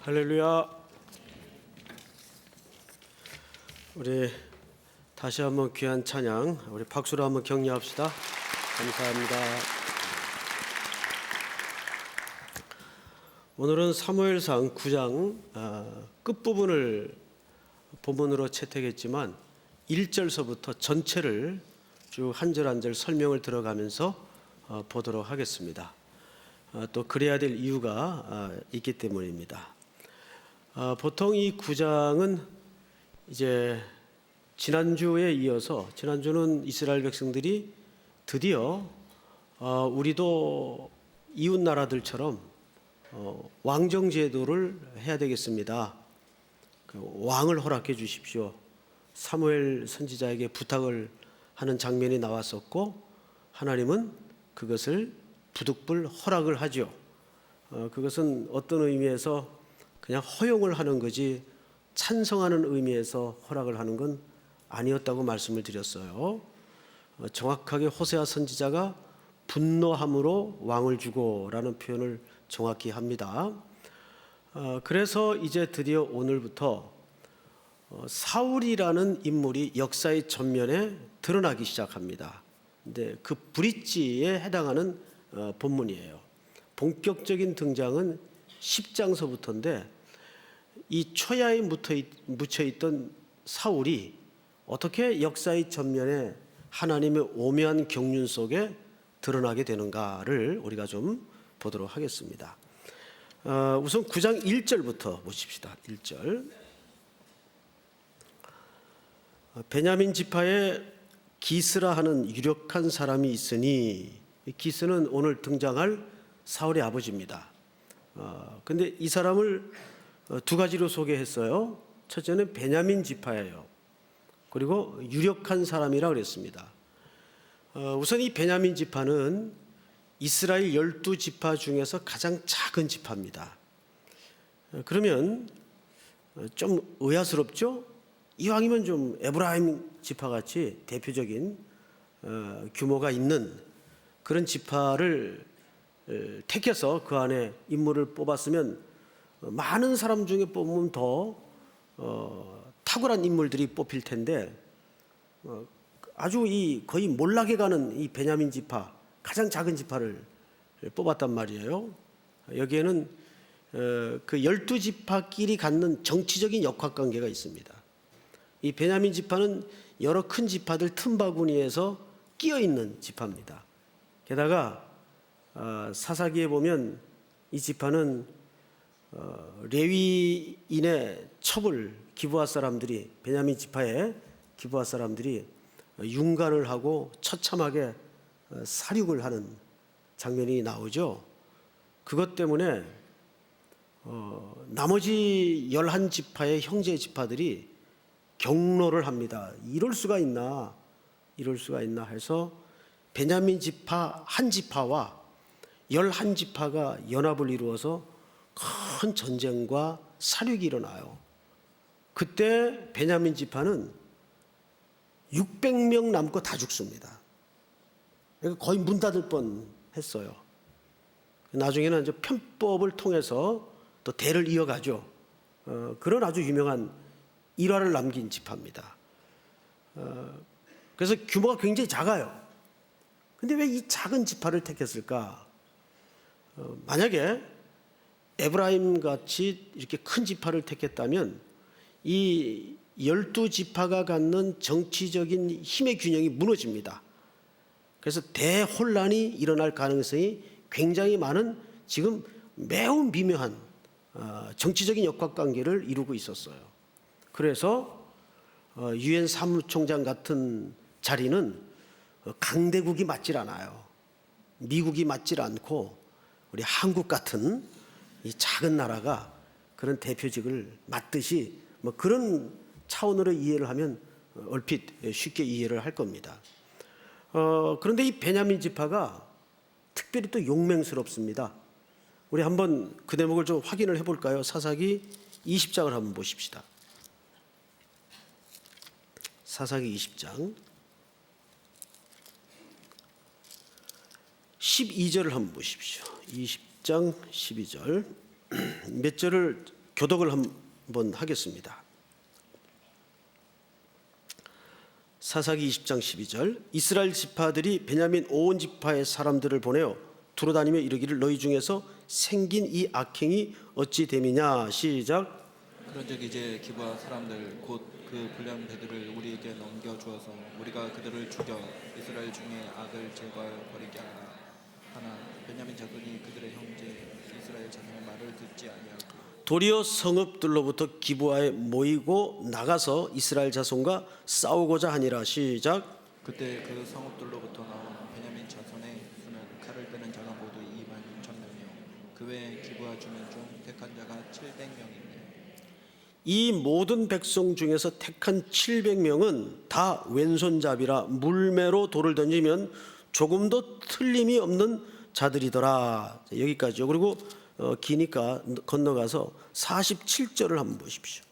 할렐루야. 우리 다시 한번 귀한 찬양 우리 박수로 한번 격려합시다. 감사합니다. 오늘은 사무엘상 9장 끝부분을 본문으로 채택했지만 1절서부터 전체를 쭉 한 절 한 절 설명을 들어가면서 보도록 하겠습니다. 또 그래야 될 이유가 있기 때문입니다. 보통 이 9장은 이제 지난주에 이어서, 지난주는 이스라엘 백성들이 드디어 우리도 이웃 나라들처럼 왕정 제도를 해야 되겠습니다. 왕을 허락해 주십시오. 사무엘 선지자에게 부탁을 하는 장면이 나왔었고, 하나님은 그것을 부득불 허락을 하죠. 그것은 어떤 의미에서 그냥 허용을 하는 거지 찬성하는 의미에서 허락을 하는 건 아니었다고 말씀을 드렸어요. 정확하게 호세아 선지자가 분노함으로 왕을 주고라는 표현을 정확히 합니다. 그래서 이제 드디어 오늘부터 사울이라는 인물이 역사의 전면에 드러나기 시작합니다. 근데 그 브릿지에 해당하는 본문이에요. 본격적인 등장은 10장서부터인데 이 초야에 묻혀있던 사울이 어떻게 역사의 전면에 하나님의 오묘한 경륜 속에 드러나게 되는가를 우리가 좀 보도록 하겠습니다. 우선 9장 1절부터 보십시다. 1절. 베냐민 지파에 기스라 하는 유력한 사람이 있으니, 기스는 오늘 등장할 사울의 아버지입니다. 근데 이 사람을 두 가지로 소개했어요. 첫째는 베냐민 지파예요. 그리고 유력한 사람이라 그랬습니다. 우선 이 베냐민 지파는 이스라엘 12지파 중에서 가장 작은 지파입니다. 그러면 좀 의아스럽죠? 이왕이면 좀 에브라임 지파같이 대표적인 규모가 있는 그런 지파를 택해서 그 안에 인물을 뽑았으면 많은 사람 중에 뽑으면 더 탁월한 인물들이 뽑힐 텐데 아주 거의 몰락해 가는 이 베냐민 지파, 가장 작은 지파를 뽑았단 말이에요. 여기에는 그 12지파끼리 갖는 정치적인 역학관계가 있습니다. 이 베냐민 지파는 여러 큰 지파들 틈바구니에서 끼어있는 지파입니다. 게다가 사사기에 보면 이 지파는 레위인의 첩을 기브아 사람들이, 베냐민 지파의 기브아 사람들이 융간을 하고 처참하게 살육을 하는 장면이 나오죠. 그것 때문에 나머지 11지파의 형제 지파들이 경로를 합니다. 이럴 수가 있나 해서 베냐민 지파 한 지파와 11지파가 연합을 이루어서 큰 전쟁과 살육이 일어나요. 그때 베냐민 지파는 600명 남고 다 죽습니다. 그러니까 거의 문 닫을 뻔했어요. 나중에는 이제 편법을 통해서 또 대를 이어가죠. 그런 아주 유명한 일화를 남긴 지파입니다. 그래서 규모가 굉장히 작아요. 근데 왜 이 작은 지파를 택했을까? 만약에 에브라임 같이 이렇게 큰 지파를 택했다면 이 12지파가 갖는 정치적인 힘의 균형이 무너집니다. 그래서 대혼란이 일어날 가능성이 굉장히 많은, 지금 매우 미묘한 정치적인 역학관계를 이루고 있었어요. 그래서 유엔 사무총장 같은 자리는 강대국이 맞질 않아요. 미국이 맞질 않고 우리 한국 같은 이 작은 나라가 그런 대표직을 맡듯이 뭐 그런 차원으로 이해를 하면 얼핏 쉽게 이해를 할 겁니다. 그런데 이 베냐민 지파가 특별히 또 용맹스럽습니다. 우리 한번 그 대목을 좀 확인을 해볼까요? 사사기 20장을 한번 보십시다. 사사기 20장 12절을 한번 보십시오. 20장 12절 몇 절을 교독을 한번 하겠습니다. 사사기 20장 12절 이스라엘 지파들이 베냐민 온 지파의 사람들을 보내어 두루다니며 이르기를 너희 중에서 생긴 이 악행이 어찌 됨이냐. 시작. 그런즉 이제 기브아 사람들 곧 그 불량 배들을 우리에게 넘겨 주어서 우리가 그들을 죽여 이스라엘 중에 악을 제거하여 버리게 하나 베냐민 자손이 그들의 형제 이스라엘 자손의 말을 듣지 아니하고 도리어 성읍들로부터 기브아에 모이고 나가서 이스라엘 자손과 싸우고자 하니라. 시작. 그때 그 성읍들로부터 나온 베냐민 자손의 수는 칼을 빼는 자가 모두 2만 6천 명이요 그 외에 기브아 주민 중 택한 자가 700명이니 이 모든 백성 중에서 택한 700명은 다 왼손잡이라 물매로 돌을 던지면 조금도 틀림이 없는 자들이더라. 여기까지요. 그리고 기니까 건너가서 47절을 한번 보십시오.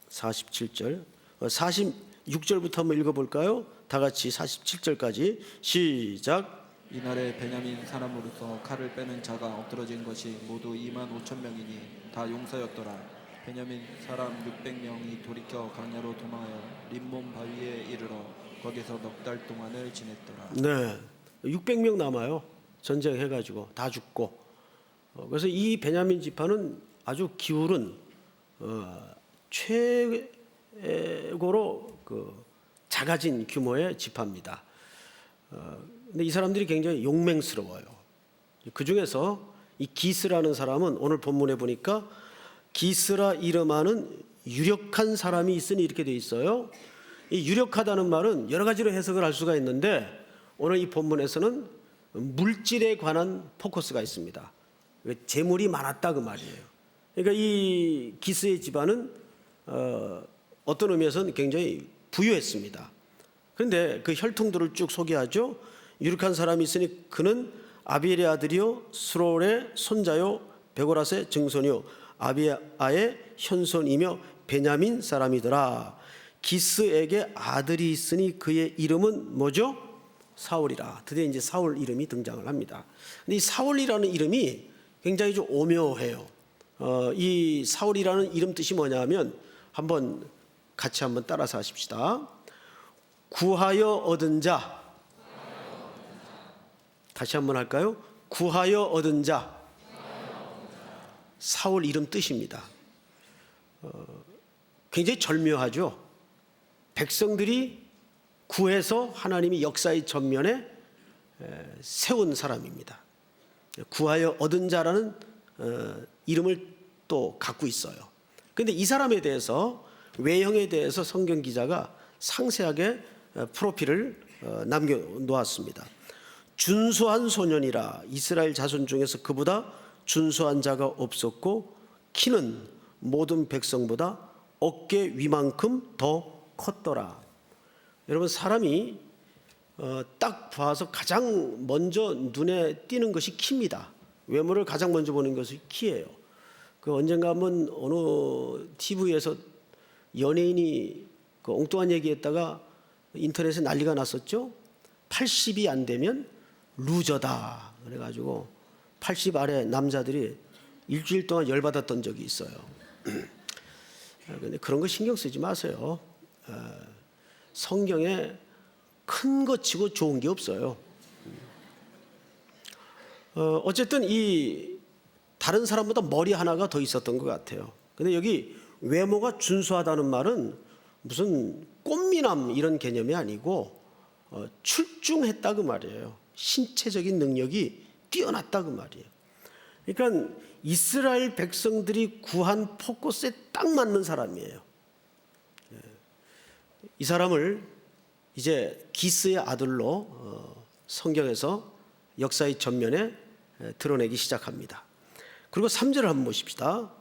47절 46절부터 한번 읽어볼까요? 다 같이 47절까지 시작. 이날에 베냐민 사람으로서 칼을 빼는 자가 엎드러진 것이 모두 2만 5천 명이니 다 용사였더라. 베냐민 사람 600명이 돌이켜 강야로 도망하여 림몬 바위에 이르러 거기서 넉 달 동안을 지냈더라. 네, 600명 남아요. 전쟁해가지고 다 죽고. 그래서 이 베냐민 지파는 아주 기울은 최고로 작아진 규모의 지파입니다. 근데 이 사람들이 굉장히 용맹스러워요. 그 중에서 이 기스라는 사람은 오늘 본문에 보니까 기스라 이름하는 유력한 사람이 있으니 이렇게 돼 있어요. 이 유력하다는 말은 여러 가지로 해석을 할 수가 있는데 오늘 이 본문에서는 물질에 관한 포커스가 있습니다. 재물이 많았다 그 말이에요. 그러니까 이 기스의 집안은 어떤 의미에서는 굉장히 부유했습니다. 그런데 그 혈통들을 쭉 소개하죠. 유력한 사람이 있으니 그는 아비엘의 아들이요 스롤의 손자요 베고라스의 증손이요 아비아의 현손이며 베냐민 사람이더라. 기스에게 아들이 있으니 그의 이름은 뭐죠? 사울이라. 드디어 이제 사울 이름이 등장을 합니다. 근데 이 사울이라는 이름이 굉장히 좀 오묘해요. 이 사울이라는 이름 뜻이 뭐냐면 한번 같이 한번 따라서 하십시다. 구하여 얻은 자. 다시 한번 할까요? 구하여 얻은 자. 사울 이름 뜻입니다. 굉장히 절묘하죠. 백성들이 구해서 하나님이 역사의 전면에 세운 사람입니다. 구하여 얻은 자라는 이름을 또 갖고 있어요. 그런데 이 사람에 대해서 외형에 대해서 성경 기자가 상세하게 프로필을 남겨놓았습니다. 준수한 소년이라 이스라엘 자손 중에서 그보다 준수한 자가 없었고 키는 모든 백성보다 어깨 위만큼 더 컸더라. 여러분 사람이 딱 봐서 가장 먼저 눈에 띄는 것이 키입니다. 외모를 가장 먼저 보는 것이 키예요. 그 언젠가 한번 어느 TV에서 연예인이 그 엉뚱한 얘기했다가 인터넷에 난리가 났었죠. 80이 안 되면 루저다. 그래가지고 80 아래 남자들이 일주일 동안 열받았던 적이 있어요. 근데 그런 거 신경 쓰지 마세요. 성경에 큰 것 치고 좋은 게 없어요. 어쨌든 이 다른 사람보다 머리 하나가 더 있었던 것 같아요. 근데 여기 외모가 준수하다는 말은 무슨 꽃미남 이런 개념이 아니고 출중했다 그 말이에요. 신체적인 능력이 뛰어났다 그 말이에요. 그러니까 이스라엘 백성들이 구한 포커스에 딱 맞는 사람이에요. 이 사람을 이제 기스의 아들로 성경에서 역사의 전면에 드러내기 시작합니다. 그리고 3절을 한번 보십시다.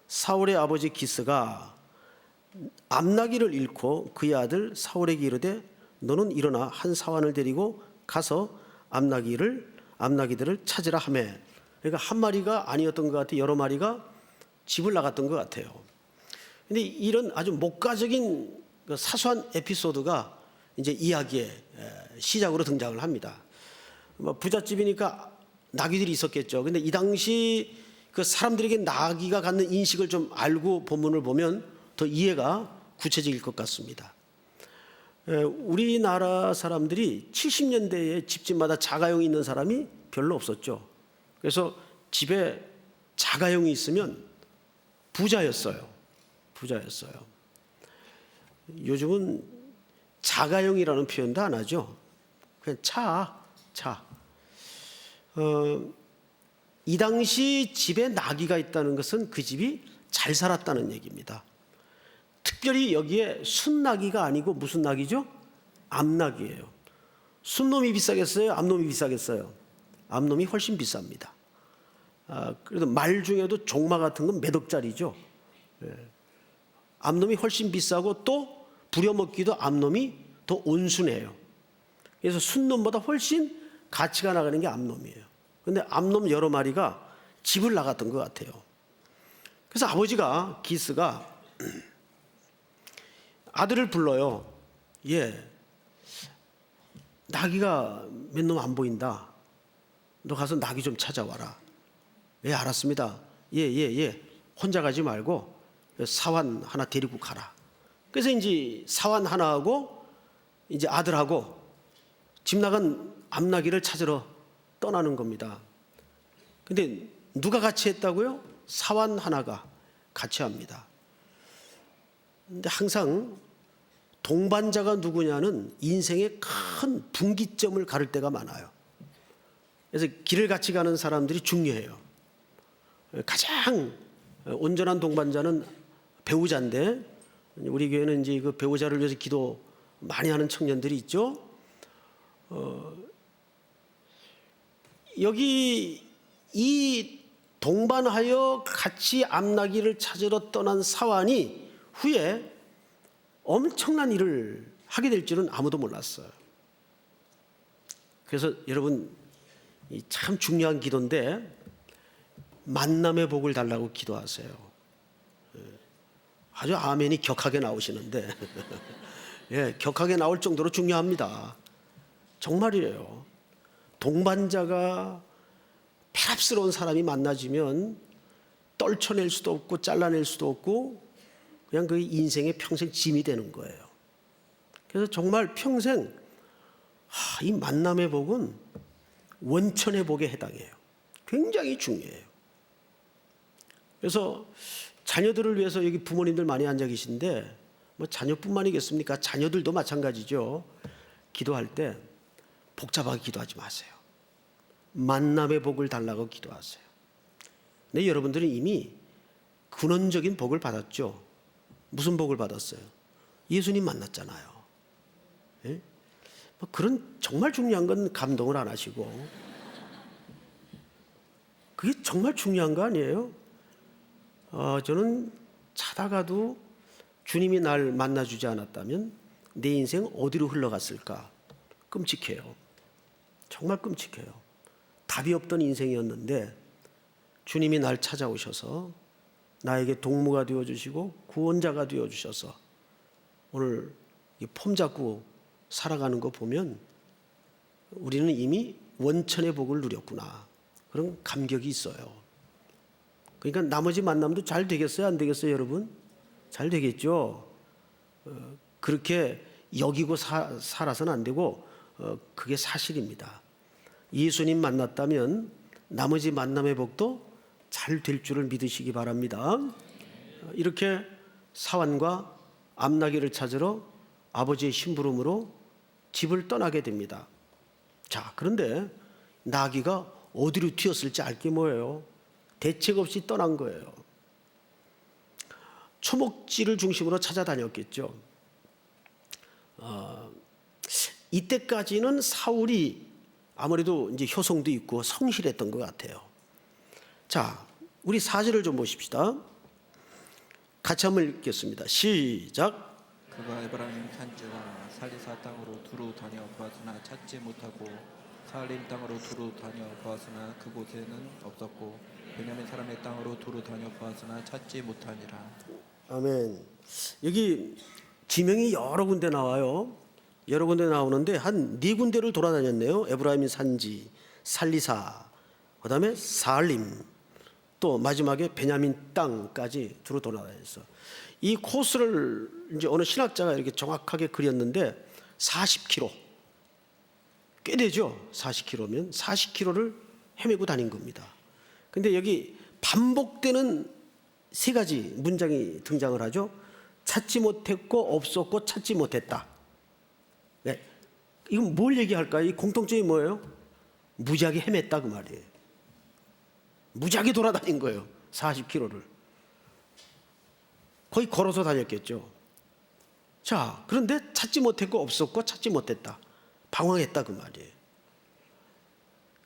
사울의 아버지 기스가 암나기를 잃고 그의 아들 사울에게 이르되 너는 일어나 한 사환을 데리고 가서 암나기들을 찾으라 하매. 그러니까 한 마리가 아니었던 것 같아요. 여러 마리가 집을 나갔던 것 같아요. 근데 이런 아주 목가적인 사소한 에피소드가 이제 이야기의 시작으로 등장을 합니다. 부잣집이니까 나귀들이 있었겠죠. 근데 이 당시 그 사람들에게 나귀가 갖는 인식을 좀 알고 본문을 보면 더 이해가 구체적일 것 같습니다. 우리나라 사람들이 70년대에 집집마다 자가용이 있는 사람이 별로 없었죠. 그래서 집에 자가용이 있으면 부자였어요. 요즘은 자가용이라는 표현도 안 하죠. 그냥 차. 이 당시 집에 나귀가 있다는 것은 그 집이 잘 살았다는 얘기입니다. 특별히 여기에 순나귀가 아니고 무슨 나귀죠? 암나귀예요. 순놈이 비싸겠어요? 암놈이 비싸겠어요? 암놈이 훨씬 비쌉니다. 그래도 말 중에도 종마 같은 건 몇 억짜리죠. 암놈이 훨씬 비싸고 또 부려먹기도 암놈이 더 온순해요. 그래서 순놈보다 훨씬 가치가 나가는 게 암놈이에요. 그런데 암놈 여러 마리가 집을 나갔던 것 같아요. 그래서 아버지가 기스가 아들을 불러요. 나귀가 몇 놈 안 보인다. 너 가서 나귀 좀 찾아와라. 알았습니다. 혼자 가지 말고 사환 하나 데리고 가라. 그래서 이제 사환 하나하고 이제 아들하고 집 나간 암나귀를 찾으러 떠나는 겁니다. 근데 누가 같이 했다고요? 사환 하나가 같이 합니다. 근데 항상 동반자가 누구냐는 인생의 큰 분기점을 가를 때가 많아요. 그래서 길을 같이 가는 사람들이 중요해요. 가장 온전한 동반자는 배우자인데, 우리 교회는 이제 그 배우자를 위해서 기도 많이 하는 청년들이 있죠. 여기 이 동반하여 같이 암나귀를 찾으러 떠난 사환이 후에 엄청난 일을 하게 될 줄은 아무도 몰랐어요. 그래서 여러분, 참 중요한 기도인데 만남의 복을 달라고 기도하세요. 아주 아멘이 격하게 나오시는데 격하게 나올 정도로 중요합니다. 정말이에요. 동반자가 패랍스러운 사람이 만나지면 떨쳐낼 수도 없고 잘라낼 수도 없고 그냥 그 인생의 평생 짐이 되는 거예요. 그래서 정말 평생 이 만남의 복은 원천의 복에 해당해요. 굉장히 중요해요. 그래서 자녀들을 위해서 여기 부모님들 많이 앉아 계신데 뭐 자녀뿐만이겠습니까? 자녀들도 마찬가지죠. 기도할 때 복잡하게 기도하지 마세요. 만남의 복을 달라고 기도하세요. 근데 여러분들은 이미 근원적인 복을 받았죠. 무슨 복을 받았어요? 예수님 만났잖아요. 뭐 그런 정말 중요한 건 감동을 안 하시고, 그게 정말 중요한 거 아니에요? 저는 자다가도 주님이 날 만나주지 않았다면 내 인생 어디로 흘러갔을까 끔찍해요. 정말 끔찍해요. 답이 없던 인생이었는데 주님이 날 찾아오셔서 나에게 동무가 되어주시고 구원자가 되어주셔서 오늘 폼 잡고 살아가는 거 보면 우리는 이미 원천의 복을 누렸구나, 그런 감격이 있어요. 그러니까 나머지 만남도 잘 되겠어요? 안 되겠어요, 여러분? 잘 되겠죠? 그렇게 여기고 살아서는 안 되고 그게 사실입니다. 예수님 만났다면 나머지 만남의 복도 잘 될 줄을 믿으시기 바랍니다. 이렇게 사환과 암나귀를 찾으러 아버지의 심부름으로 집을 떠나게 됩니다. 자, 그런데 나귀가 어디로 튀었을지 알 게 뭐예요? 대책 없이 떠난 거예요. 초목지를 중심으로 찾아다녔겠죠. 이때까지는 사울이 아무래도 이제 효성도 있고 성실했던 것 같아요. 자, 우리 4절을 좀 보십시다. 같이 한번 읽겠습니다. 시작. 그가 에브라임 산지와 살리사 땅으로 두루 다녀 보았으나 찾지 못하고 사할림 땅으로 두루 다녀 보았으나 그곳에는 없었고 베냐민 사람의 땅으로 두루 다녀 보았으나 찾지 못하니라. 아멘. 여기 지명이 여러 군데 나와요. 여러 군데 나오는데 한 4군데를 돌아다녔네요. 에브라임 산지, 살리사, 그다음에 사할림, 또 마지막에 베냐민 땅까지 두루 돌아다녔어. 이 코스를 이제 어느 신학자가 이렇게 정확하게 그렸는데 40km, 꽤 되죠. 40km면 40km를 헤매고 다닌 겁니다. 근데 여기 반복되는 세 가지 문장이 등장을 하죠. 찾지 못했고, 없었고, 찾지 못했다. 네. 이건 뭘 얘기할까요? 이 공통점이 뭐예요? 무지하게 헤맸다 그 말이에요. 무지하게 돌아다닌 거예요. 40km를. 거의 걸어서 다녔겠죠. 자, 그런데 찾지 못했고, 없었고, 찾지 못했다. 방황했다 그 말이에요.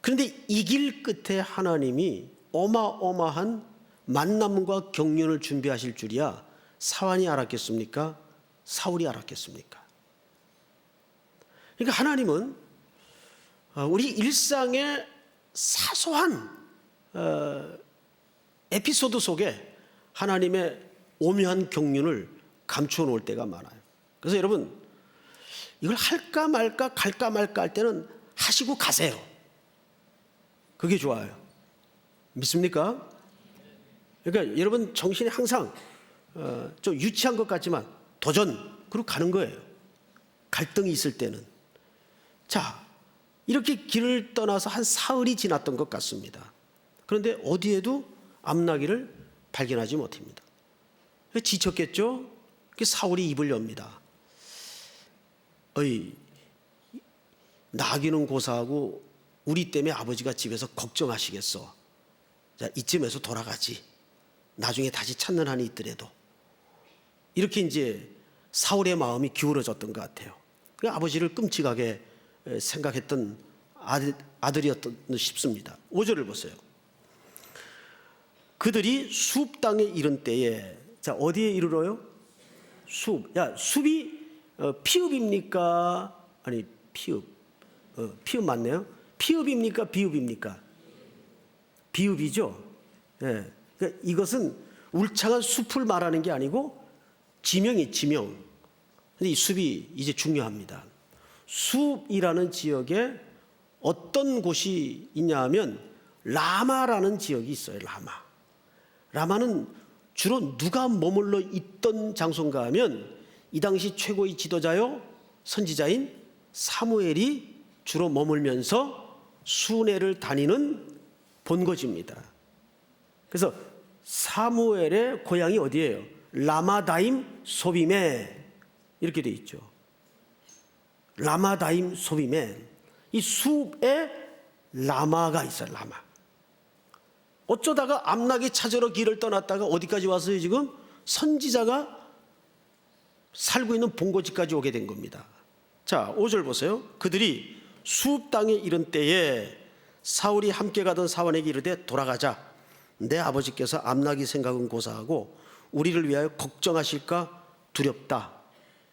그런데 이 길 끝에 하나님이 어마어마한 만남과 경륜을 준비하실 줄이야 사환이 알았겠습니까? 사울이 알았겠습니까? 그러니까 하나님은 우리 일상의 사소한 에피소드 속에 하나님의 오묘한 경륜을 감추어 놓을 때가 많아요. 그래서 여러분, 이걸 할까 말까 갈까 말까 할 때는 하시고 가세요. 그게 좋아요. 믿습니까? 그러니까 여러분 정신이 항상 좀 유치한 것 같지만 도전으로 가는 거예요. 갈등이 있을 때는. 자, 이렇게 길을 떠나서 한 사흘이 지났던 것 같습니다. 그런데 어디에도 암나귀를 발견하지 못합니다. 지쳤겠죠? 사울이 입을 엽니다. 어이, 나귀는 고사하고 우리 때문에 아버지가 집에서 걱정하시겠어. 자, 이쯤에서 돌아가지. 나중에 다시 찾는 한이 있더라도. 이렇게 이제 사울의 마음이 기울어졌던 것 같아요. 아버지를 끔찍하게 생각했던 아들이었던 싶습니다. 5절을 보세요. 그들이 숲 땅에 이른 때에, 자, 어디에 이르러요? 숲. 야, 숲이 피읍입니까? 아니, 피읍. 피읍 맞네요. 피읍입니까? 비읍입니까? 비읍이죠. 예. 그러니까 이것은 울창한 숲을 말하는 게 아니고 지명이 지명. 근데 이 숲이 이제 중요합니다. 숲이라는 지역에 어떤 곳이 있냐 하면 라마라는 지역이 있어요. 라마는 주로 누가 머물러 있던 장소인가 하면 이 당시 최고의 지도자요 선지자인 사무엘이 주로 머물면서 순회를 다니는 본거지입니다. 그래서 사무엘의 고향이 어디예요? 라마다임 소빔에 이렇게 돼 있죠. 라마다임 소빔에 이 숲에 라마가 있어요. 라마. 어쩌다가 암나귀 찾으러 길을 떠났다가 어디까지 왔어요? 지금 선지자가 살고 있는 본거지까지 오게 된 겁니다. 자, 5절 보세요. 그들이 숲 땅에 이른 때에 사울이 함께 가던 사원에게 이르되 돌아가자. 내 아버지께서 암나귀 생각은 고사하고 우리를 위하여 걱정하실까 두렵다.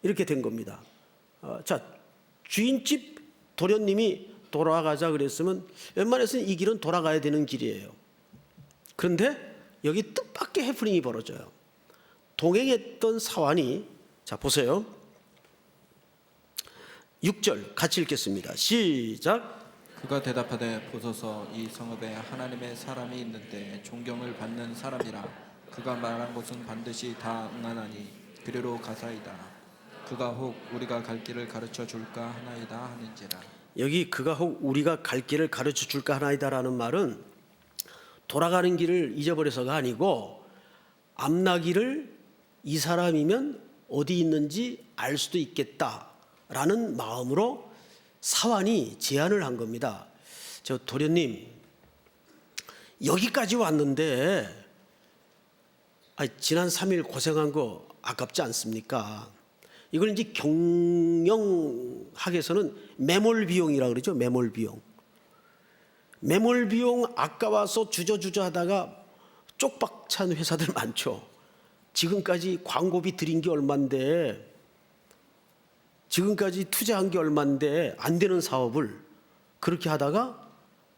이렇게 된 겁니다. 자, 주인집 도련님이 돌아가자 그랬으면 웬만해서는 이 길은 돌아가야 되는 길이에요. 그런데 여기 뜻밖의 해프닝이 벌어져요. 동행했던 사환이, 자 보세요. 6절 같이 읽겠습니다. 시작. 그가 대답하되 보소서 이 성읍에 하나님의 사람이 있는데 존경을 받는 사람이라 그가 말한 것은 반드시 다 응하나니 그리로 가사이다. 그가 혹 우리가 갈 길을 가르쳐 줄까 하나이다 하는지라. 여기 그가 혹 우리가 갈 길을 가르쳐 줄까 하나이다라는 말은 돌아가는 길을 잊어버려서가 아니고 암나귀를 이 사람이면 어디 있는지 알 수도 있겠다라는 마음으로 사환이 제안을 한 겁니다. 저 도련님, 여기까지 왔는데 지난 3일 고생한 거 아깝지 않습니까? 이걸 이제 경영학에서는 매몰 비용이라고 그러죠. 매몰 비용. 매몰 비용 아까워서 주저주저 하다가 쪽박찬 회사들 많죠. 지금까지 광고비 들인 게 얼만데, 지금까지 투자한 게 얼만데 안 되는 사업을 그렇게 하다가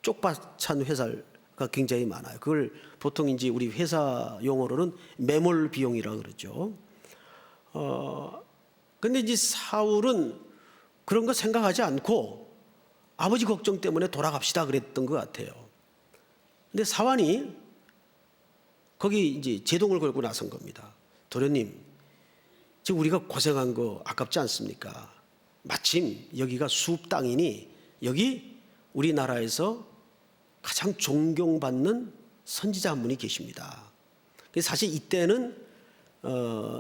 쪽박찬 회사가 굉장히 많아요. 그걸 보통 이제 우리 회사 용어로는 매몰 비용이라고 그러죠. 근데 이제 사울은 그런 거 생각하지 않고 아버지 걱정 때문에 돌아갑시다 그랬던 것 같아요. 근데 사환이 거기 이제 제동을 걸고 나선 겁니다. 도련님, 지금 우리가 고생한 거 아깝지 않습니까? 마침 여기가 수읍 땅이니 여기 우리나라에서 가장 존경받는 선지자 한 분이 계십니다. 사실 이때는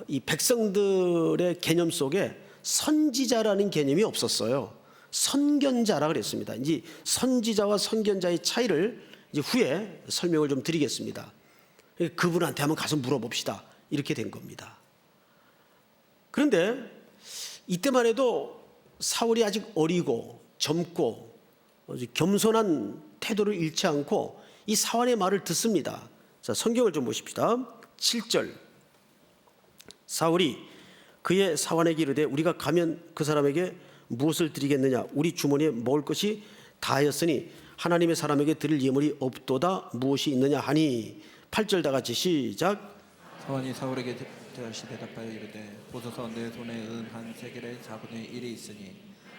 이 백성들의 개념 속에 선지자라는 개념이 없었어요. 선견자라 그랬습니다. 이제 선지자와 선견자의 차이를 이제 후에 설명을 좀 드리겠습니다. 그분한테 한번 가서 물어봅시다. 이렇게 된 겁니다. 그런데 이때만 해도 사울이 아직 어리고 젊고 겸손한 태도를 잃지 않고 이 사환의 말을 듣습니다. 자, 성경을 좀 보십시다. 7절. 사울이 그의 사환에게 이르되 우리가 가면 그 사람에게 무엇을 드리겠느냐? 우리 주머니에 먹을 것이 다하였으니 하나님의 사람에게 드릴 예물이 없도다. 무엇이 있느냐 하니. 8절 다 같이 시작. 사환이 사울에게 다시 대답하여 이르되 보소서 내 손에 은 한 세겔의 4분의 1이 있으니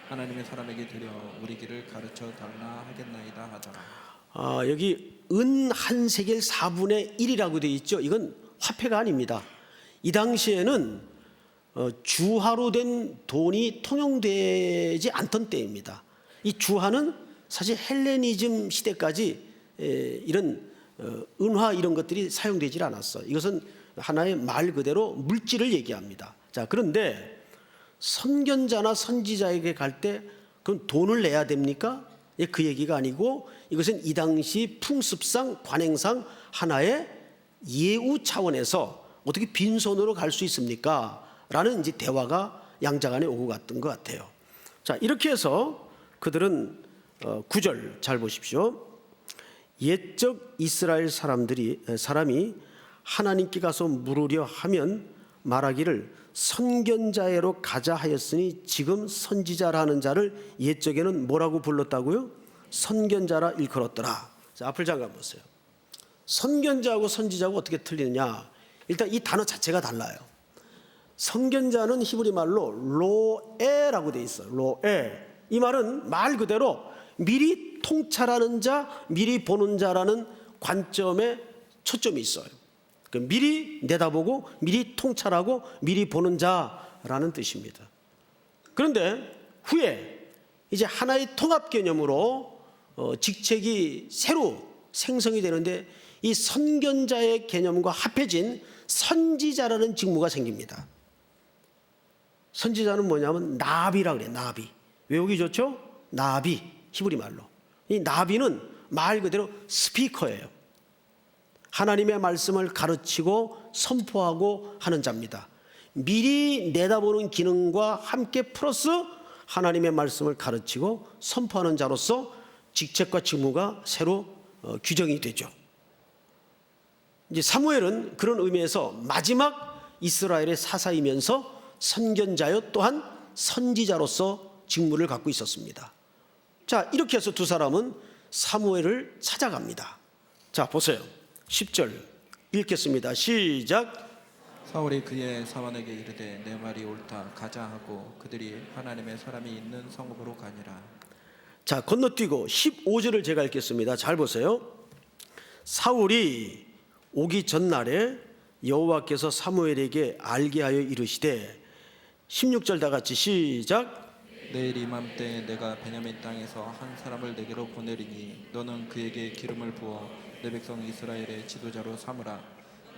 하나님의 사람에게 드려 우리 길을 가르쳐 달라 하겠나이다 하더라. 여기 은 한 세겔 4분의 1이라고 되어 있죠. 이건 화폐가 아닙니다. 이 당시에는 주화로 된 돈이 통용되지 않던 때입니다. 이 주화는 사실 헬레니즘 시대까지 이런 은화 이런 것들이 사용되질 않았어요. 이것은 하나의 말 그대로 물질을 얘기합니다. 자, 그런데 선견자나 선지자에게 갈 때 그럼 돈을 내야 됩니까? 그 얘기가 아니고 이것은 이 당시 풍습상 관행상 하나의 예우 차원에서 어떻게 빈손으로 갈 수 있습니까? 라는 이제 대화가 양자간에 오고 갔던 것 같아요. 자, 이렇게 해서 그들은 9절 잘 보십시오. 옛적 이스라엘 사람이 하나님께 가서 물으려 하면 말하기를 선견자애로 가자 하였으니 지금 선지자라는 자를 옛적에는 뭐라고 불렀다고요? 선견자라 일컬었더라. 자, 앞을 잠깐 보세요. 선견자하고 선지자하고 어떻게 틀리느냐? 일단 이 단어 자체가 달라요. 선견자는 히브리 말로 로에라고 돼 있어요. 로에. 이 말은 말 그대로 미리 통찰하는 자, 미리 보는 자라는 관점에 초점이 있어요. 미리 내다보고 미리 통찰하고 미리 보는 자라는 뜻입니다. 그런데 후에 이제 하나의 통합 개념으로 직책이 새로 생성이 되는데 이 선견자의 개념과 합해진 선지자라는 직무가 생깁니다. 선지자는 뭐냐면 나비라 그래요. 나비. 외우기 좋죠? 나비. 히브리 말로. 이 나비는 말 그대로 스피커예요. 하나님의 말씀을 가르치고 선포하고 하는 자입니다. 미리 내다보는 기능과 함께 플러스 하나님의 말씀을 가르치고 선포하는 자로서 직책과 직무가 새로 규정이 되죠. 이제 사무엘은 그런 의미에서 마지막 이스라엘의 사사이면서 선견자요 또한 선지자로서 직무를 갖고 있었습니다. 자, 이렇게 해서 두 사람은 사무엘을 찾아갑니다. 자, 보세요. 10절 읽겠습니다. 시작. 사울이 그의 사환에게 이르되 내 말이 옳다 가자 하고 그들이 하나님의 사람이 있는 성읍으로 가니라. 자, 건너뛰고 15절을 제가 읽겠습니다. 잘 보세요. 사울이 오기 전날에 여호와께서 사무엘에게 알게 하여 이르시되 16절 다 같이 시작. 내일 이맘때 내가 베냐민 땅에서 한 사람을 내게로 보내리니 너는 그에게 기름을 부어 내 백성 이스라엘의 지도자로 삼으라.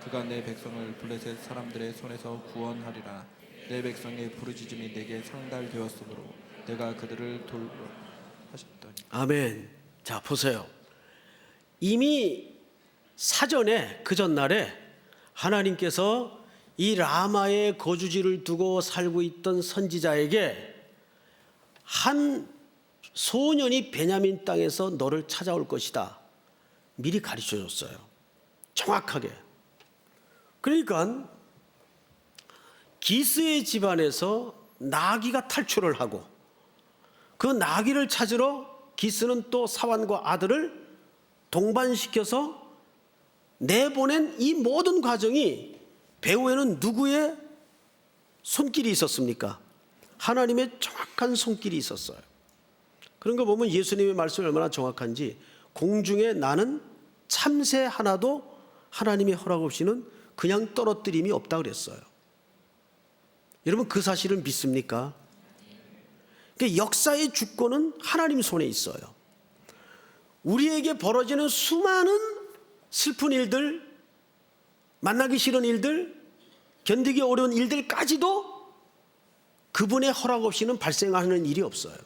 그가 내 백성을 블레셋 사람들의 손에서 구원하리라. 내 백성의 부르짖음이 내게 상달되었으므로 내가 그들을 돌보라 하셨더니. 아멘. 자, 보세요. 이미 사전에 그 전날에 하나님께서 이 라마의 거주지를 두고 살고 있던 선지자에게 한 소년이 베냐민 땅에서 너를 찾아올 것이다. 미리 가르쳐 줬어요. 정확하게. 그러니까 기스의 집안에서 나귀가 탈출을 하고 그 나귀를 찾으러 기스는 또 사환과 아들을 동반시켜서 내보낸 이 모든 과정이 배후에는 누구의 손길이 있었습니까? 하나님의 정확한 손길이 있었어요. 그런 거 보면 예수님의 말씀이 얼마나 정확한지 공중에 나는 참새 하나도 하나님의 허락 없이는 그냥 떨어뜨림이 없다 그랬어요. 여러분 그 사실을 믿습니까? 그러니까 역사의 주권은 하나님 손에 있어요. 우리에게 벌어지는 수많은 슬픈 일들, 만나기 싫은 일들, 견디기 어려운 일들까지도 그분의 허락 없이는 발생하는 일이 없어요.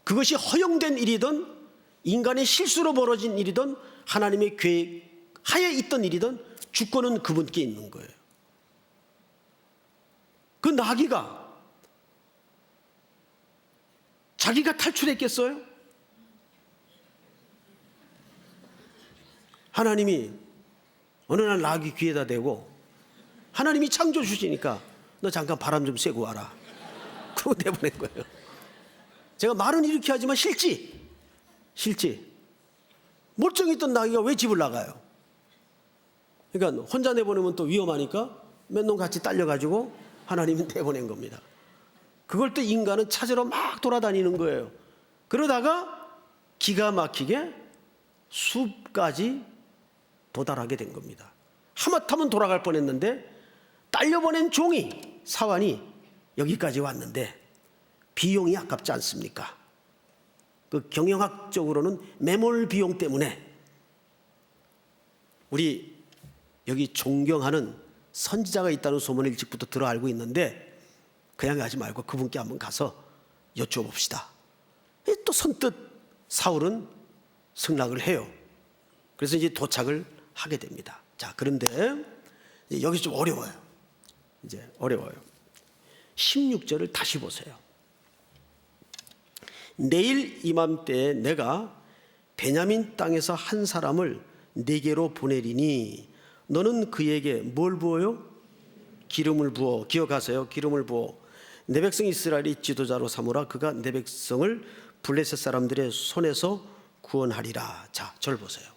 그것이 허용된 일이든 인간의 실수로 벌어진 일이든 하나님의 계획하에 있던 일이든 주권은 그분께 있는 거예요. 그 나귀가 자기가 탈출했겠어요? 하나님이 어느 날 나귀 귀에다 대고 하나님이 창조 주시니까 너 잠깐 바람 좀 쐬고 와라. 그러고 내보낸 거예요. 제가 말은 이렇게 하지만 싫지. 멀쩡했던 나귀가 왜 집을 나가요? 그러니까 혼자 내보내면 또 위험하니까 몇 놈 같이 딸려가지고 하나님은 내보낸 겁니다. 그걸 또 인간은 찾으러 막 돌아다니는 거예요. 그러다가 기가 막히게 숲까지 도달하게 된 겁니다. 하마터면 돌아갈 뻔했는데 딸려보낸 종이 사환이 여기까지 왔는데 비용이 아깝지 않습니까? 그 경영학적으로는 매몰 비용 때문에 우리 여기 존경하는 선지자가 있다는 소문을 일찍부터 들어 알고 있는데 그냥 가지 말고 그분께 한번 가서 여쭤봅시다. 또 선뜻 사울은 승낙을 해요. 그래서 이제 도착을 하게 됩니다. 자, 그런데 여기 좀 어려워요. 이제 어려워요. 16절을 다시 보세요. 내일 이맘때에 내가 베냐민 땅에서 한 사람을 네게로 보내리니 너는 그에게 뭘 부어요? 기름을 부어. 기억하세요. 기름을 부어. 내 백성 이스라엘이 지도자로 삼으라. 그가 내 백성을 블레셋 사람들의 손에서 구원하리라. 자, 절 보세요.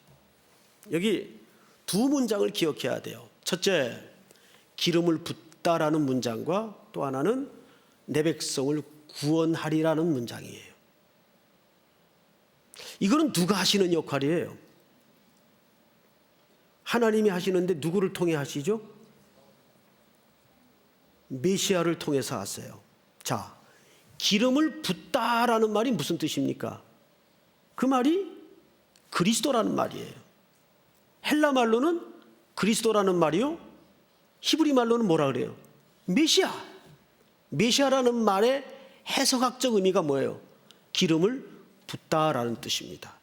여기 두 문장을 기억해야 돼요. 첫째, 기름을 붓다라는 문장과 또 하나는 내 백성을 구원하리라는 문장이에요. 이거는 누가 하시는 역할이에요? 하나님이 하시는데 누구를 통해 하시죠? 메시아를 통해서 하세요. 자, 기름을 붓다라는 말이 무슨 뜻입니까? 그 말이 그리스도라는 말이에요. 헬라 말로는 그리스도라는 말이요. 히브리 말로는 뭐라 그래요? 메시아. 메시아라는 말의 해석학적 의미가 뭐예요? 기름을 붓다라는 뜻입니다.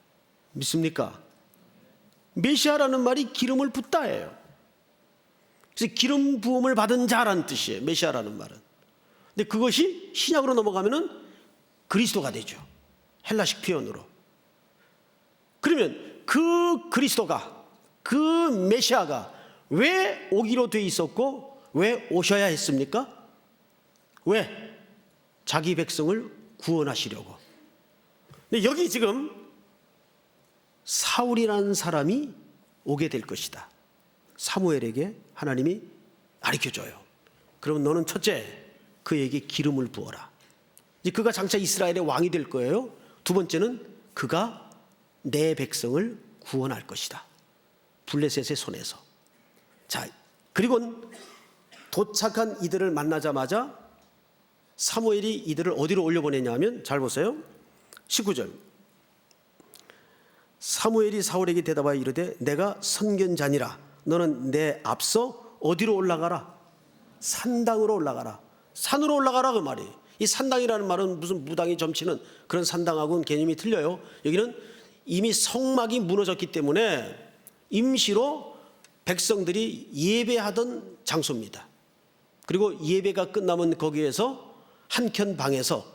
믿습니까? 메시아라는 말이 기름을 붓다예요. 그래서 기름 부음을 받은 자라는 뜻이에요. 메시아라는 말은. 근데 그것이 신약으로 넘어가면은 그리스도가 되죠. 헬라식 표현으로. 그러면 그 그리스도가, 그 메시아가 왜 오기로 돼 있었고 왜 오셔야 했습니까? 왜? 자기 백성을 구원하시려고. 근데 여기 지금 사울이라는 사람이 오게 될 것이다. 사무엘에게 하나님이 가르쳐줘요. 그러면 너는 첫째, 그에게 기름을 부어라. 이제 그가 장차 이스라엘의 왕이 될 거예요. 두 번째는 그가 내 백성을 구원할 것이다. 블레셋의 손에서. 자, 그리고 도착한 이들을 만나자마자 사무엘이 이들을 어디로 올려보내냐면, 잘 보세요. 19절. 사무엘이 사울에게 대답하여 이르되 내가 선견자니라. 너는 내 앞서 어디로 올라가라? 산당으로 올라가라. 산으로 올라가라 그 말이에요. 이 산당이라는 말은 무슨 무당이 점치는 그런 산당하고는 개념이 틀려요. 여기는 이미 성막이 무너졌기 때문에 임시로 백성들이 예배하던 장소입니다. 그리고 예배가 끝나면 거기에서 한켠 방에서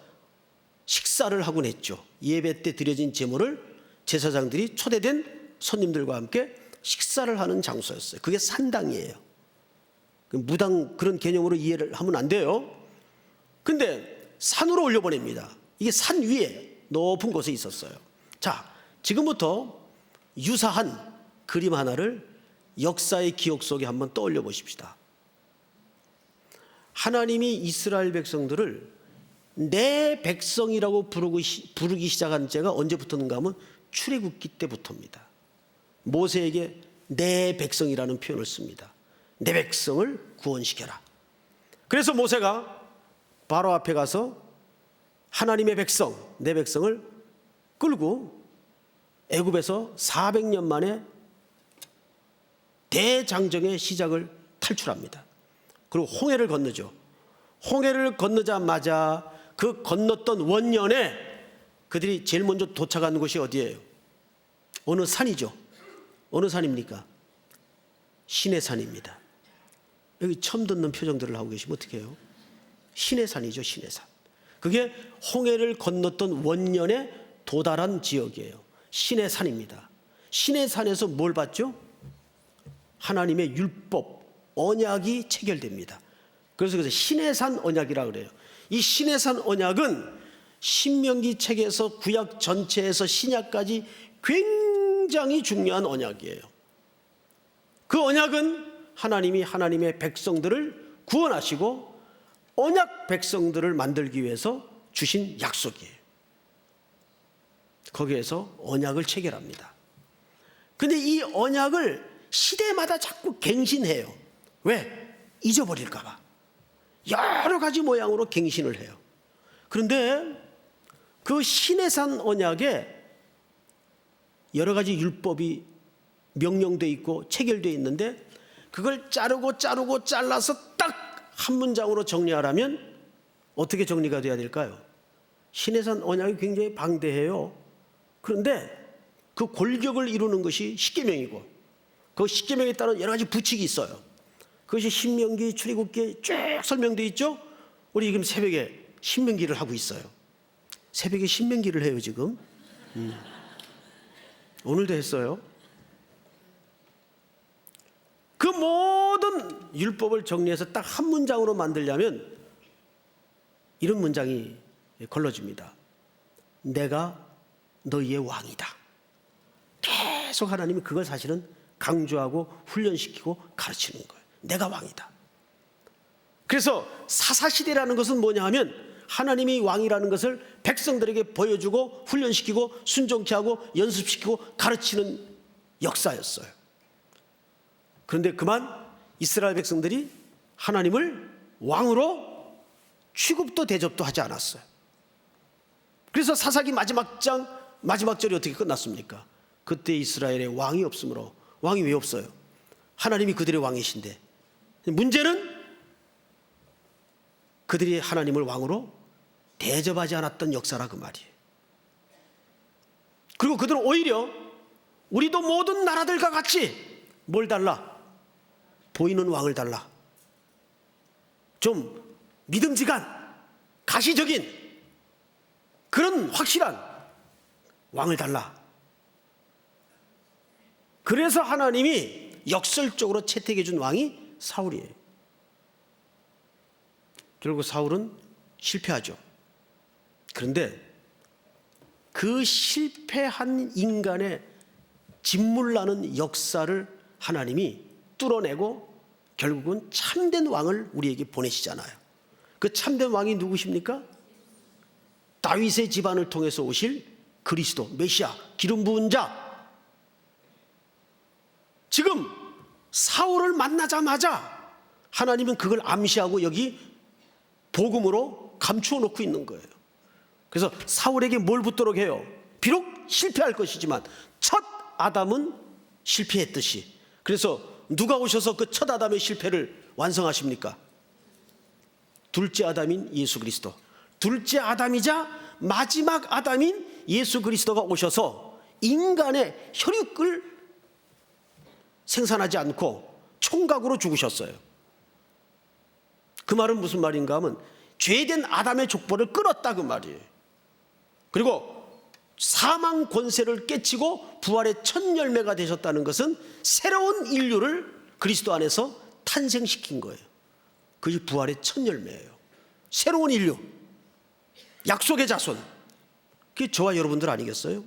식사를 하곤 했죠. 예배 때 드려진 제물을 제사장들이 초대된 손님들과 함께 식사를 하는 장소였어요. 그게 산당이에요. 무당 그런 개념으로 이해를 하면 안 돼요. 근데 산으로 올려보냅니다. 이게 산 위에 높은 곳에 있었어요. 자, 지금부터 유사한 그림 하나를 역사의 기억 속에 한번 떠올려 보십시다. 하나님이 이스라엘 백성들을 내 백성이라고 부르기 시작한 때가 언제부터인가 하면 출애굽기 때부터입니다. 모세에게 내 백성이라는 표현을 씁니다. 내 백성을 구원시켜라. 그래서 모세가 바로 앞에 가서 하나님의 백성, 내 백성을 끌고 애굽에서 400년 만에 대장정의 시작을 탈출합니다. 그리고 홍해를 건너죠. 홍해를 건너자마자 그 건넜던 원년에 그들이 제일 먼저 도착한 곳이 어디예요? 어느 산이죠. 어느 산입니까? 시내산입니다. 여기 처음 듣는 표정들을 하고 계시면 어떻게 해요? 시내산이죠. 시내산. 그게 홍해를 건넜던 원년에 도달한 지역이에요. 시내산입니다. 시내산에서 뭘 봤죠? 하나님의 율법, 언약이 체결됩니다. 그래서 시내산 언약이라고 그래요. 이 시내산 언약은 신명기 책에서 구약 전체에서 신약까지 굉장히 중요한 언약이에요. 그 언약은 하나님이 하나님의 백성들을 구원하시고 언약 백성들을 만들기 위해서 주신 약속이에요. 거기에서 언약을 체결합니다. 근데 이 언약을 시대마다 자꾸 갱신해요. 왜? 잊어버릴까 봐. 여러 가지 모양으로 갱신을 해요. 그런데 그 시내산 언약에 여러 가지 율법이 명령되어 있고 체결되어 있는데 그걸 자르고 잘라서 딱 한 문장으로 정리하라면 어떻게 정리가 돼야 될까요? 시내산 언약이 굉장히 방대해요. 그런데 그 골격을 이루는 것이 십계명이고 그 십계명에 따른 여러 가지 부칙이 있어요. 그것이 신명기, 출애굽기에 쭉 설명되어 있죠. 우리 지금 새벽에 신명기를 하고 있어요. 새벽에 신명기를 해요 지금. 오늘도 했어요. 그 모든 율법을 정리해서 딱 한 문장으로 만들려면 이런 문장이 걸러집니다. 내가 너희의 왕이다. 계속 하나님이 그걸 사실은 강조하고 훈련시키고 가르치는 거예요. 내가 왕이다. 그래서 사사시대라는 것은 뭐냐 하면 하나님이 왕이라는 것을 백성들에게 보여주고 훈련시키고 순종케 하고 연습시키고 가르치는 역사였어요. 그런데 그만 이스라엘 백성들이 하나님을 왕으로 취급도 대접도 하지 않았어요. 그래서 사사기 마지막 장 마지막 절이 어떻게 끝났습니까? 그때 이스라엘에 왕이 없으므로. 왕이 왜 없어요? 하나님이 그들의 왕이신데. 문제는 그들이 하나님을 왕으로 대접하지 않았던 역사라 그 말이에요. 그리고 그들은 오히려 우리도 모든 나라들과 같이 뭘 달라? 보이는 왕을 달라. 좀 믿음직한 가시적인 그런 확실한 왕을 달라. 그래서 하나님이 역설적으로 채택해 준 왕이 사울이에요. 결국 사울은 실패하죠. 그런데 그 실패한 인간의 진물나는 역사를 하나님이 뚫어내고 결국은 참된 왕을 우리에게 보내시잖아요. 그 참된 왕이 누구십니까? 다윗의 집안을 통해서 오실 그리스도, 메시아, 기름 부은 자. 지금 사울을 만나자마자 하나님은 그걸 암시하고 여기 복음으로 감추어 놓고 있는 거예요. 그래서 사울에게 뭘 붙도록 해요? 비록 실패할 것이지만 첫 아담은 실패했듯이. 그래서 누가 오셔서 그 첫 아담의 실패를 완성하십니까? 둘째 아담인 예수 그리스도. 둘째 아담이자 마지막 아담인 예수 그리스도가 오셔서 인간의 혈육을 생산하지 않고 총각으로 죽으셨어요. 그 말은 무슨 말인가 하면 죄된 아담의 족보를 끊었다 그 말이에요. 그리고 사망 권세를 깨치고 부활의 첫 열매가 되셨다는 것은 새로운 인류를 그리스도 안에서 탄생시킨 거예요. 그것이 부활의 첫 열매예요. 새로운 인류, 약속의 자손. 그게 저와 여러분들 아니겠어요?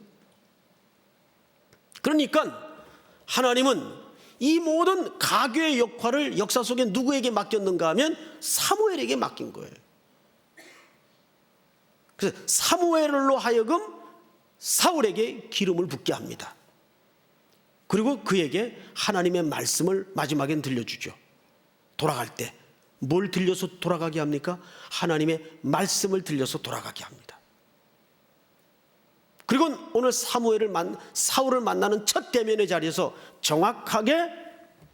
그러니까 하나님은 이 모든 가교의 역할을 역사 속에 누구에게 맡겼는가 하면 사무엘에게 맡긴 거예요. 그래서 사무엘로 하여금 사울에게 기름을 붓게 합니다. 그리고 그에게 하나님의 말씀을 마지막엔 들려주죠. 돌아갈 때 뭘 들려서 돌아가게 합니까? 하나님의 말씀을 들려서 돌아가게 합니다. 그리고 오늘 사울을 만나는 첫 대면의 자리에서 정확하게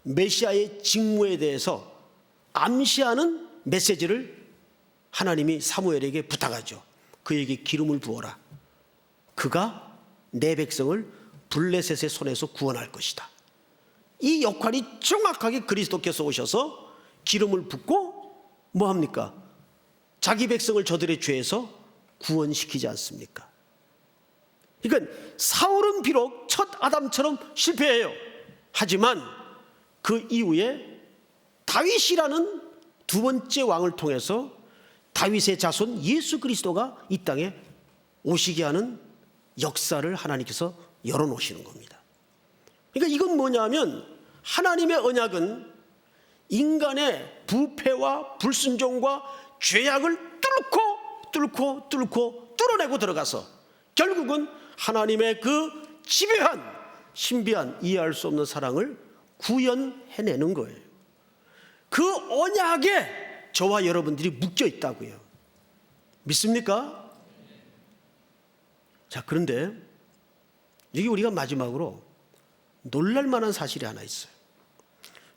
메시아의 직무에 대해서 암시하는 메시지를 하나님이 사무엘에게 부탁하죠. 그에게 기름을 부어라. 그가 내 백성을 블레셋의 손에서 구원할 것이다. 이 역할이 정확하게 그리스도께서 오셔서 기름을 붓고 뭐합니까? 자기 백성을 저들의 죄에서 구원시키지 않습니까? 그러니까 사울은 비록 첫 아담처럼 실패해요. 하지만 그 이후에 다윗이라는 두 번째 왕을 통해서 다윗의 자손 예수 그리스도가 이 땅에 오시게 하는 역사를 하나님께서 열어놓으시는 겁니다. 그러니까 이건 뭐냐면 하나님의 언약은 인간의 부패와 불순종과 죄악을 뚫고 뚫어내고 들어가서 결국은 하나님의 그 지배한 신비한 이해할 수 없는 사랑을 구현해내는 거예요. 그 언약에 저와 여러분들이 묶여 있다고요. 믿습니까? 자, 그런데 여기 우리가 마지막으로 놀랄 만한 사실이 하나 있어요.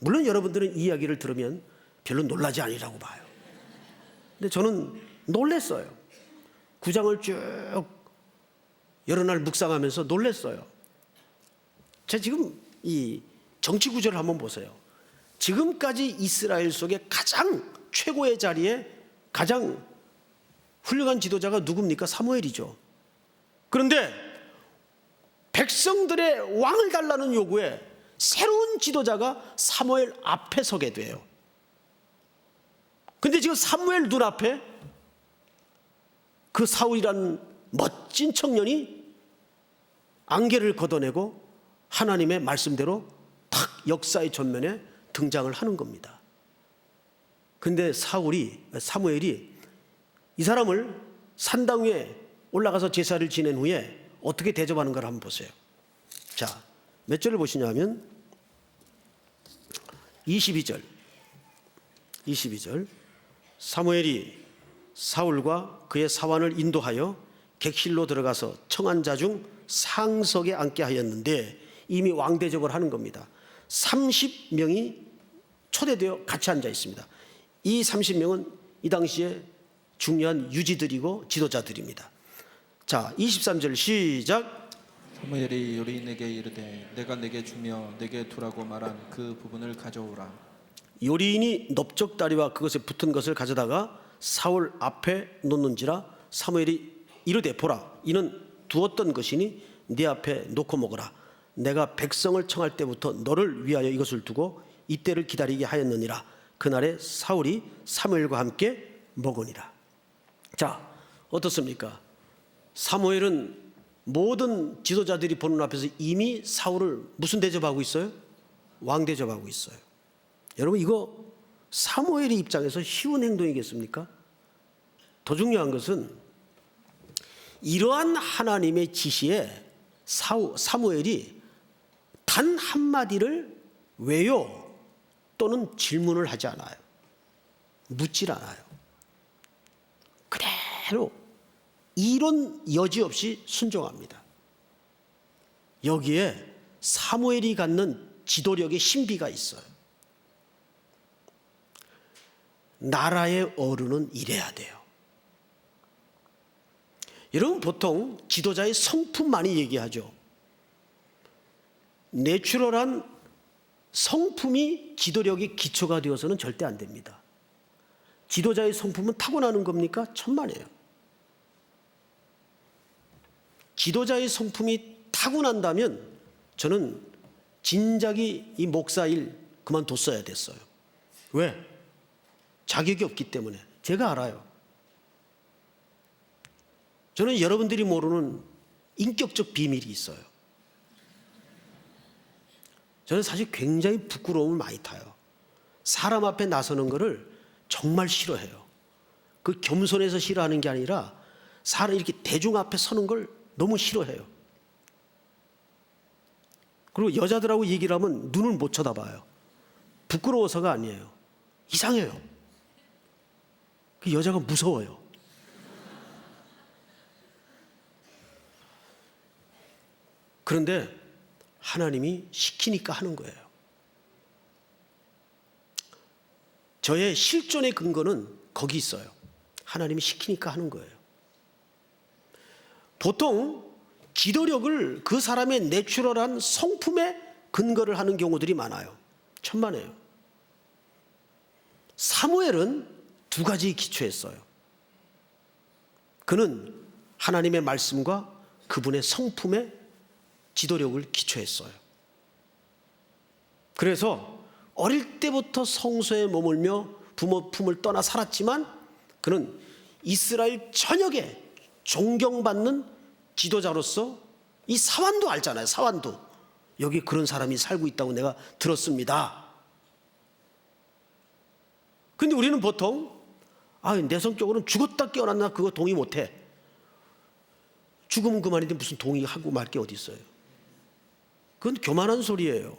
물론 여러분들은 이 이야기를 들으면 별로 놀라지 않으리라고 봐요. 근데 저는 놀랐어요. 9장을 쭉 여러 날 묵상하면서 놀랐어요. 제가 지금 이 정치 구조를 한번 보세요. 지금까지 이스라엘 속에 가장 최고의 자리에 가장 훌륭한 지도자가 누굽니까? 사무엘이죠. 그런데 백성들의 왕을 달라는 요구에 새로운 지도자가 사무엘 앞에 서게 돼요. 근데 지금 사무엘 눈앞에 그 사울이라는 멋진 청년이 안개를 걷어내고 하나님의 말씀대로 탁 역사의 전면에 등장을 하는 겁니다. 근데 사무엘이 이 사람을 산당 위에 올라가서 제사를 지낸 후에 어떻게 대접하는가를 한번 보세요. 자, 몇 절을 보시냐면 22절 사무엘이 사울과 그의 사환을 인도하여 객실로 들어가서 청한 자 중 상석에 앉게 하였는데 이미 왕 대접을 하는 겁니다. 30명이 초대되어 같이 앉아 있습니다. 이 30명은 이 당시에 중요한 유지들이고 지도자들입니다. 자, 23절 시작. 사무엘이 요리인에게 이르되 내가 내게 주며 내게 두라고 말한 그 부분을 가져오라. 요리인이 넓적다리와 그것에 붙은 것을 가져다가 사울 앞에 놓는지라. 사무엘이 이르되 보라, 이는 두었던 것이니 네 앞에 놓고 먹으라. 내가 백성을 청할 때부터 너를 위하여 이것을 두고 이때를 기다리게 하였느니라. 그날에 사울이 사무엘과 함께 먹으니라. 자, 어떻습니까? 사무엘은 모든 지도자들이 보는 앞에서 이미 사울을 무슨 대접하고 있어요? 왕 대접하고 있어요. 여러분, 이거 사무엘의 입장에서 쉬운 행동이겠습니까? 더 중요한 것은 이러한 하나님의 지시에 사무엘이 단 한마디를 왜요? 또는 질문을 하지 않아요. 묻질 않아요. 그대로 이론 여지없이 순종합니다. 여기에 사무엘이 갖는 지도력의 신비가 있어요. 나라의 어른은 이래야 돼요. 여러분, 보통 지도자의 성품 많이 얘기하죠. 내추럴한 성품이 지도력의 기초가 되어서는 절대 안 됩니다. 지도자의 성품은 타고나는 겁니까? 천만에요. 지도자의 성품이 타고난다면 저는 진작에 이 목사일 그만뒀어야 됐어요. 왜? 자격이 없기 때문에. 제가 알아요. 저는 여러분들이 모르는 인격적 비밀이 있어요. 저는 사실 굉장히 부끄러움을 많이 타요. 사람 앞에 나서는 것을 정말 싫어해요. 그 겸손해서 싫어하는 게 아니라 사람 이렇게 대중 앞에 서는 걸 너무 싫어해요. 그리고 여자들하고 얘기를 하면 눈을 못 쳐다봐요. 부끄러워서가 아니에요. 이상해요. 그 여자가 무서워요. 그런데 하나님이 시키니까 하는 거예요. 저의 실존의 근거는 거기 있어요. 하나님이 시키니까 하는 거예요. 보통 기도력을 그 사람의 내추럴한 성품에 근거를 하는 경우들이 많아요. 천만에요. 사무엘은 두 가지 기초했어요. 그는 하나님의 말씀과 그분의 성품에 지도력을 기초했어요. 그래서 어릴 때부터 성소에 머물며 부모 품을 떠나 살았지만 그는 이스라엘 전역에 존경받는 지도자로서 이 사완도 알잖아요. 사완도. 여기 그런 사람이 살고 있다고 내가 들었습니다. 근데 우리는 보통 내 성격으로는 죽었다 깨어났나 그거 동의 못해. 죽으면 그만인데 무슨 동의하고 말 게 어디 있어요. 그건 교만한 소리예요.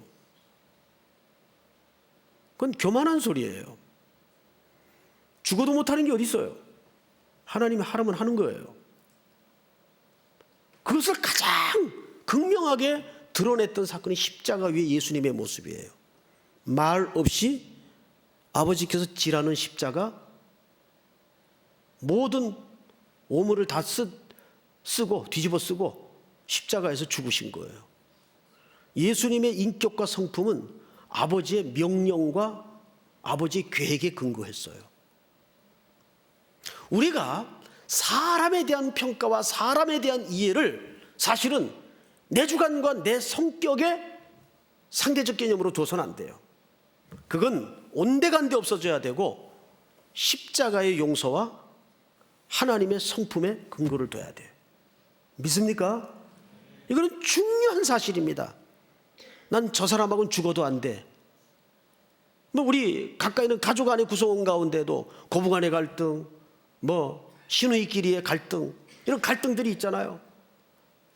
그건 교만한 소리예요. 죽어도 못하는 게 어디 있어요. 하나님이 하라면 하는 거예요. 그것을 가장 극명하게 드러냈던 사건이 십자가 위에 예수님의 모습이에요. 말 없이 아버지께서 지라는 십자가, 모든 오물을 다 쓰고 뒤집어 쓰고 십자가에서 죽으신 거예요. 예수님의 인격과 성품은 아버지의 명령과 아버지의 계획에 근거했어요. 우리가 사람에 대한 평가와 사람에 대한 이해를 사실은 내 주관과 내 성격의 상대적 개념으로 둬서는 안 돼요. 그건 온데간데 없어져야 되고 십자가의 용서와 하나님의 성품에 근거를 둬야 돼요. 믿습니까? 이거는 중요한 사실입니다. 난 저 사람하고는 죽어도 안 돼. 우리 가까이 있는 가족 안의 구성원 가운데도 고부간의 갈등, 시누이끼리의 갈등, 이런 갈등들이 있잖아요.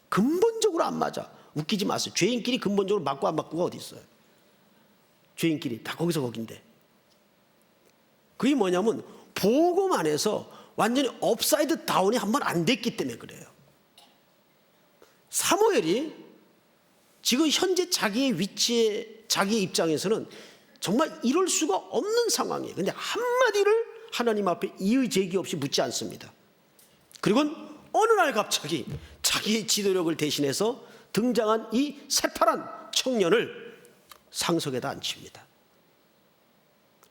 근본적으로 안 맞아. 웃기지 마세요. 죄인끼리 근본적으로 맞고 안 맞고가 어디 있어요. 죄인끼리 다 거기서 거긴데. 그게 뭐냐면 복음 안에서 완전히 업사이드 다운이 한 번 안 됐기 때문에 그래요. 사무엘이 지금 현재 자기의 위치에, 자기의 입장에서는 정말 이럴 수가 없는 상황이에요. 그런데 한마디를 하나님 앞에 이의 제기 없이 묻지 않습니다. 그리고 어느 날 갑자기 자기의 지도력을 대신해서 등장한 이 새파란 청년을 상석에다 앉힙니다.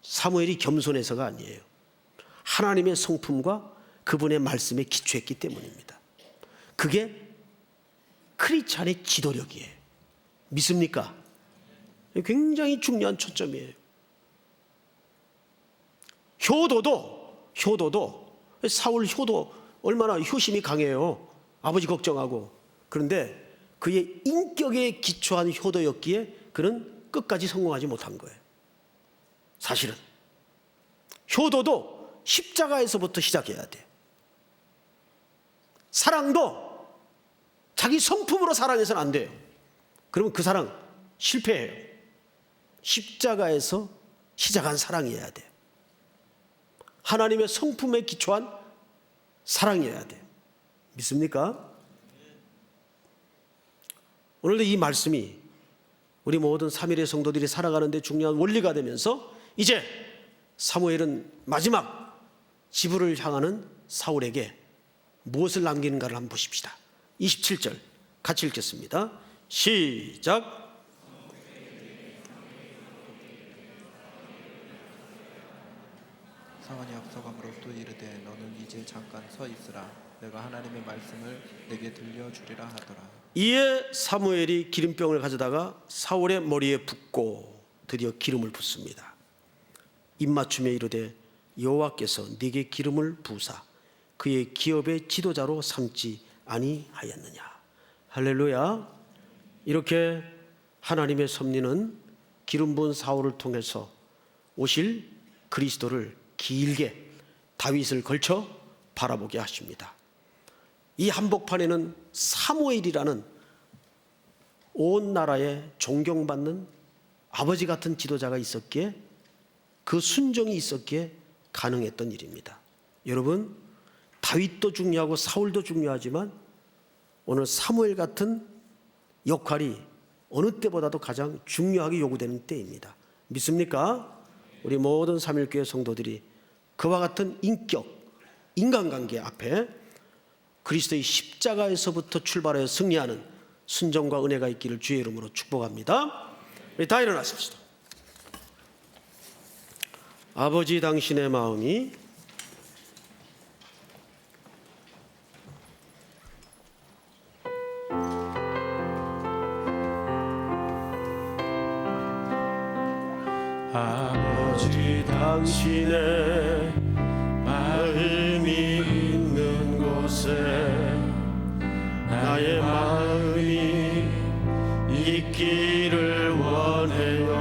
사무엘이 겸손해서가 아니에요. 하나님의 성품과 그분의 말씀에 기초했기 때문입니다. 그게 크리스찬의 지도력이에요. 믿습니까? 굉장히 중요한 초점이에요. 효도도 사울 효도 얼마나 효심이 강해요. 아버지 걱정하고. 그런데 그의 인격에 기초한 효도였기에 그는 끝까지 성공하지 못한 거예요. 사실은 효도도 십자가에서부터 시작해야 돼. 사랑도 자기 성품으로 사랑해서는 안 돼요. 그러면 그 사랑 실패해요. 십자가에서 시작한 사랑이어야 돼요. 하나님의 성품에 기초한 사랑이어야 돼요. 믿습니까? 오늘도 이 말씀이 우리 모든 3일의 성도들이 살아가는 데 중요한 원리가 되면서 이제 사무엘은 마지막 지부를 향하는 사울에게 무엇을 남기는가를 한번 보십시다. 27절 같이 읽겠습니다. 시작. 사원이 앞서감으로 또 이르되 너는 이제 잠깐 서 있으라. 내가 하나님의 말씀을 내게 들려주리라 하더라. 이에 사무엘이 기름병을 가져다가 사울의 머리에 붓고 드디어 기름을 붓습니다. 입맞춤에 이르되 여호와께서 네게 기름을 부으사 그의 기업의 지도자로 삼지 아니하였느냐. 할렐루야. 이렇게 하나님의 섭리는 기름 부은 사울을 통해서 오실 그리스도를 길게 다윗을 걸쳐 바라보게 하십니다. 이 한복판에는 사무엘이라는 온 나라에 존경받는 아버지 같은 지도자가 있었기에, 그 순종이 있었기에 가능했던 일입니다. 여러분, 다윗도 중요하고 사울도 중요하지만 오늘 사무엘 같은 역할이 어느 때보다도 가장 중요하게 요구되는 때입니다. 믿습니까? 우리 모든 삼일교회 성도들이 그와 같은 인격, 인간관계 앞에 그리스도의 십자가에서부터 출발하여 승리하는 순종과 은혜가 있기를 주의 이름으로 축복합니다. 우리 다 일어나십시다. 아버지, 당신의 마음이 아버지, 당신의 마음이 있는 곳에 나의 마음이 있기를 원해요.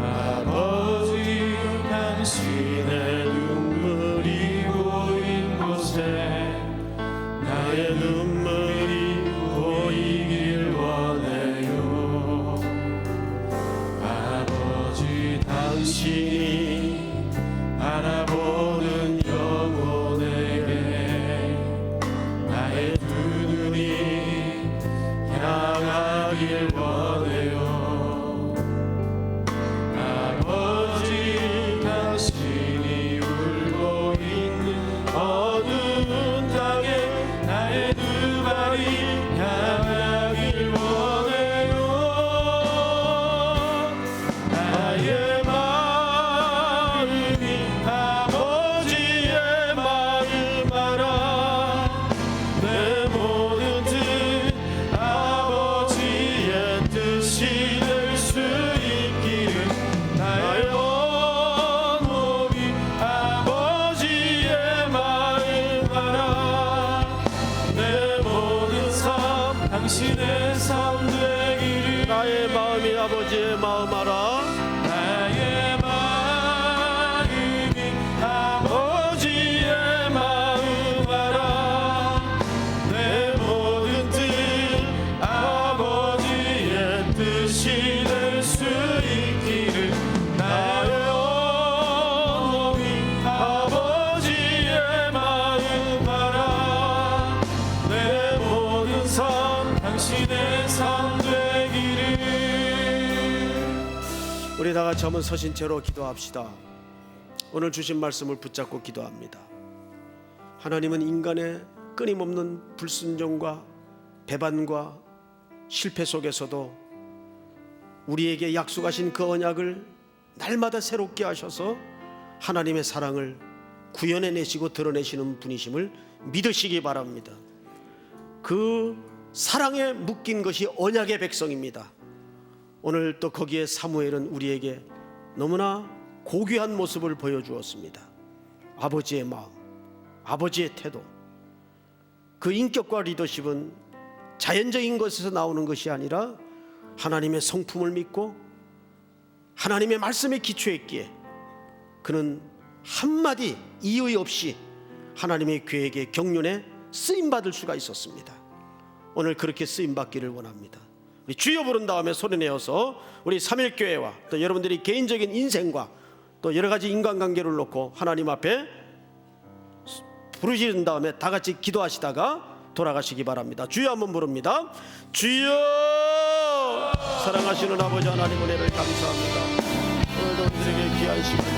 아버지, 당신의 눈물이 보인 곳에 나의 눈물이 보이길 원해요. 아버지, 당신이 알아보는 영혼에게 나의 두 눈이 향하길 원해요. 아버지, 당신이 울고 있는 어두운 땅에 나의 두 발이 향하길 원해요. 나의 마음이 아버지의 마음 알아. 내 모든 뜻 아버지의 뜻이 될 수 있기를. 나의 온 몸이 아버지의 마음 알아. 내 모든 삶 당신의 삶 되기를. 나의 마음이 아버지의 마음 알아. 나의 마음이 아버지의 마음 알아. 내 모든 뜻 아버지의 뜻이 될 수 있기를. 나의 온 몸이 아버지의 마음 알아. 내 모든 삶 당신의 삶 되기를. 우리 다 같이 한번 서신 채로 기도합시다. 오늘 주신 말씀을 붙잡고 기도합니다. 하나님은 인간의 끊임없는 불순종과 배반과 실패 속에서도 우리에게 약속하신 그 언약을 날마다 새롭게 하셔서 하나님의 사랑을 구현해내시고 드러내시는 분이심을 믿으시기 바랍니다. 그 사랑에 묶인 것이 언약의 백성입니다. 오늘 또 거기에 사무엘은 우리에게 너무나 고귀한 모습을 보여주었습니다. 아버지의 마음, 아버지의 태도, 그 인격과 리더십은 자연적인 것에서 나오는 것이 아니라 하나님의 성품을 믿고 하나님의 말씀에 기초했기에 그는 한마디 이의 없이 하나님의 계획에 경륜에 쓰임받을 수가 있었습니다. 오늘 그렇게 쓰임받기를 원합니다. 우리 주여 부른 다음에 소리내어서 우리 삼일교회와 또 여러분들이 개인적인 인생과 또 여러 가지 인간관계를 놓고 하나님 앞에 부르시는 다음에 다 같이 기도하시다가 돌아가시기 바랍니다. 주여 한번 부릅니다. 주여! 사랑하시는 아버지 하나님 은혜를 감사합니다. 오늘도 우리에게 귀한 시간